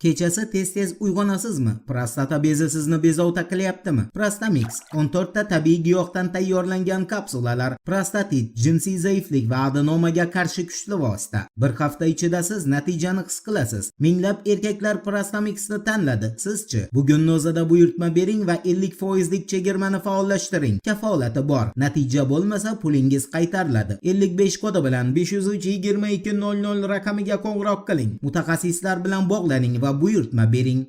Kechasi tez-tez uyg'onasizmi? Prostata bezi sizni bezovta qilyaptimi? Prostamix 14 ta tabiiy giyohdan tayyorlangan kapsulalar prostatit, jinsiy zaiflik va adenomaga qarshi kuchli vosita. Bir hafta ichida siz natijani his qilasiz. Minglab erkaklar Prostamixni tanladi. Sizchi? Bugunning o'zida buyurtma bering va 50% lik chegirmani faollashtiring. Kafolati bor. Natija bo'lmasa pulingiz qaytariladi. 55 kodi bilan 503 22 00 raqamiga qo'ng'iroq qiling. Mutaxassislar bilan bog'laning va buyurtma bering.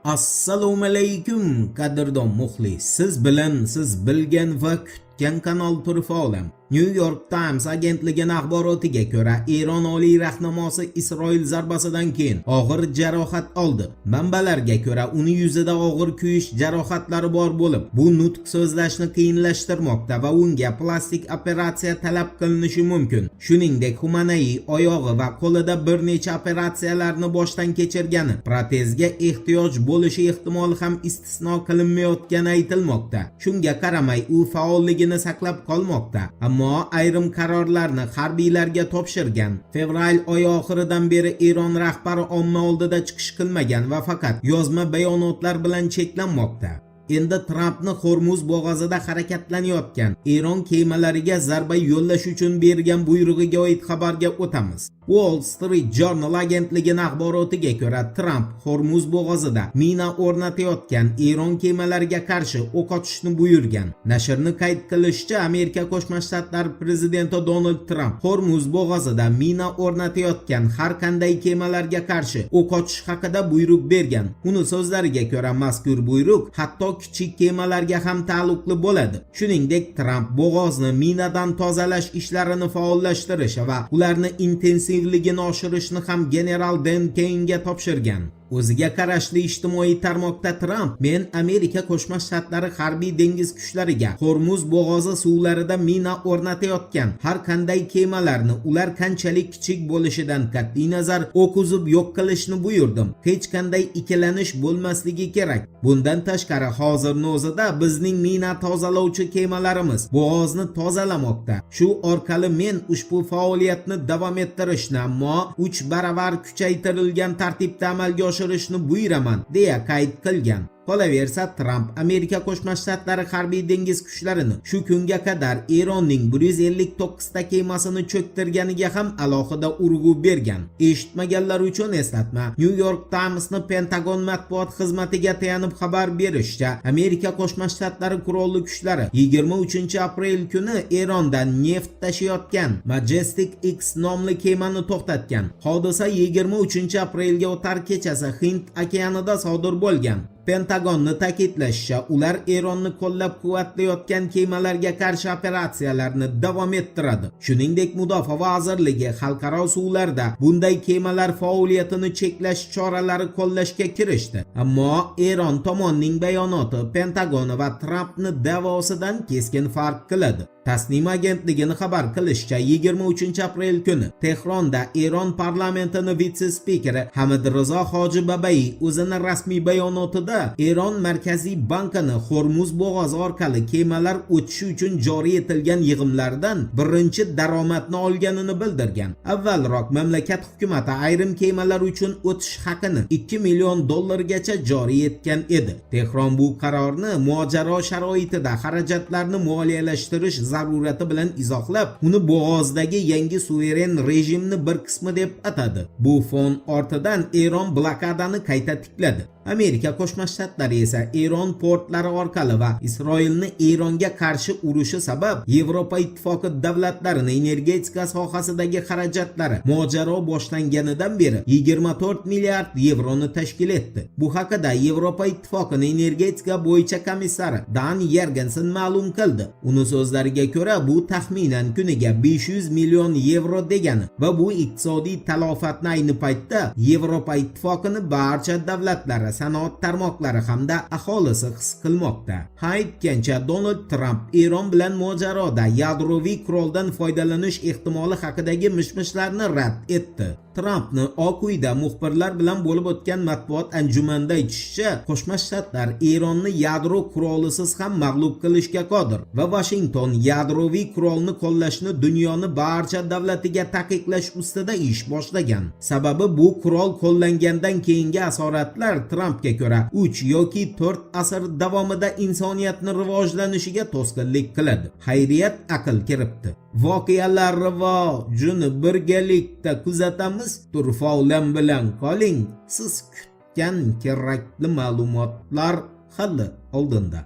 Assalomu alaykum qadrdon muxlis. Siz bilan siz bilgan va kutgan kanal Turfa olam. New York Times agentligining axborotiga ko'ra, Eron oliy rahnamosi Isroil zarbasidan keyin og'ir jarohat oldi. Manbalarga ko'ra, uning yuzida og'ir kuyish jarohatlari bor bo'lib, bu nutq so'zlashni qiyinlashtirmoqda va unga plastik operatsiya talab qilinishi mumkin. Shuningdek, Xumanai oyog'i va qo'lida bir necha operatsiyalarni boshdan kechirgani, protezga ehtiyoj bo'lishi ehtimoli ham istisno qilinmayotgani aytilmoqda. Shunga qaramay, u faolligini saqlab qolmoqda. Ammo ayrim qarorlarni harbiylarga topshirgan. Fevral oyi oxiridan beri Eron rahbari omma oldida chiqish qilmagan va faqat yozma bayonotlar bilan cheklanmoqda. Endi Trampni Hormuz bo'g'ozida harakatlanayotgan Eron kemalariga zarba yo'llash uchun bergan buyrug'iga oid xabarga o'tamiz. Wall Street Journal agentligining axborotiga ko'ra, Tramp Hormuz bo'g'ozida mina o'rnatayotgan Eron kemalariga qarshi o'q otishni buyurgan. Nashrning qayd qilishicha, Amerika Qo'shma Shtatlari prezidenti Donald Tramp Hormuz bo'g'ozida mina o'rnatayotgan har qanday kemalarga qarshi o'q otish haqida buyruq bergan. Uning so'zlariga ko'ra, mazkur buyruq hatto kichik kemalarga ham taalluqli bo'ladi. Shuningdek, Tramp bo'g'ozni minadan tozalash ishlarini faollashtirish va ularni intensivligini oshirishni ham general Dan Keynga topshirgan. O'ziga qarashli ijtimoiy tarmoqda Tramp, men Amerika Qo'shma Shtatlari harbiy dengiz kuchlariga Hormuz bo'g'ozi suvlarida mina o'rnatayotgan har qanday kemalarni ular qanchalik kichik bo'lishidan qat'iy nazar o'q uzib yo'q qilishni buyurdim. Hech qanday ikkilanish bo'lmasligi kerak. Bundan tashqari, hozirning o'zida bizning mina tozalovchi kemalarimiz bo'g'ozni tozalamoqda. Shu orqali men ushbu faoliyatni davom ettirishni, ammo 3 baravar kuchaytirilgan tartibda amalga oshirishni buyuraman, deya qayd qilgan. Qolaversa, Tramp Amerika Qo'shma Shtatlari harbiy dengiz kuchlarini shu kunga qadar Eronning 159 ta kemasini cho'ktirganiga ham alohida urg'u bergan. Eshitmaganlar uchun eslatma. New York Times'ning Pentagon matbuot xizmatiga tayanib xabar berishicha, Amerika Qo'shma Shtatlari qurolli kuchlari 23-aprel kuni Erondan neft tashiyotgan Majestic X nomli kemani to'xtatgan. Hodisa 23-aprelga o'tar kechasi Hind okeanida sodir bo'lgan. Pentagonni ta'kidlashicha, ular Eronni qo'llab-quvvatlayotgan kemalarga qarshi operatsiyalarni davom ettiradi. Shuningdek, Mudofaa vazirligi xalqaro suvlarda bunday kemalar faoliyatini cheklash choralari qo'llashga kirishdi. Ammo Eron tomonining bayonoti Pentagon va Trampning da'vosidan keskin farq qiladi. Tasnim agentligining xabar qilishicha, 23-aprel kuni Tehronda Eron parlamentining vitse-spikeri Hamidrizo Hojibabai o'zining rasmiy bayonotida Eron Markaziy bankini Hormuz bo'g'ozi orqali kemalar o'tishi uchun joriy etilgan yig'imlardan birinchi daromadni olganini bildirgan. Avvalroq mamlakat hukumati ayrim kemalar uchun o'tish haqini $2 million gacha joriy etgan edi. Tehron bu qarorni mojaro sharoitida xarajatlarni moliyalashtirish zarurati bilan izohlab, uni bo'g'ozdagi yangi suveren rejimni bir qismi deb atadi. Bu fon ortidan Eron blokadani qayta tikladi. Amerika Qo'shma Shtatlari esa Eron portlari orqali va Isroilni Eronga qarshi urushi sabab Yevropa ittifoqi davlatlarining energetika sohasidagi xarajatlari mojaro boshlanganidan beri 24 milliard yevroni tashkil etdi. Bu haqida Yevropa ittifoqining energetika bo'yicha komissari Dan Yergensen ma'lum qildi. Uning so'zlariga ko'ra, bu taxminan kuniga 500 million yevro degani va bu iqtisodiy talofatni ayni paytda Yevropa ittifoqining barcha davlatlari sanoat tarmog'i tarmoqlari hamda aholisi his qilmoqda. Aytgancha, Donald Trump Eron bilan mojaroda yadroviy quroldan foydalanish ehtimoli haqidagi mishmishlarni rad etdi. Trumpni Oq uyda muxbirlar bilan bo'lib o'tgan matbuot anjumanida aytishicha, Qo'shma Shtatlar Eronni yadro qurolisiz ham mag'lub qilishga qodir va Washington yadroviy qurolni qo'llashni dunyoning barcha davlatiga taqiqlash ustida ish boshlagan. Sababi bu qurol qo'llangandan keyingi asoratlar Trumpga ko'ra 3 yoki 4 asr davomida insoniyatning rivojlanishiga to'sqinlik qiladi. Xayriyat aql kiribdi. Voqealar rivojini birgalikda kuzatamiz. Turfa bilan qoling. Siz kutgan kerakli ma'lumotlar hali oldinda.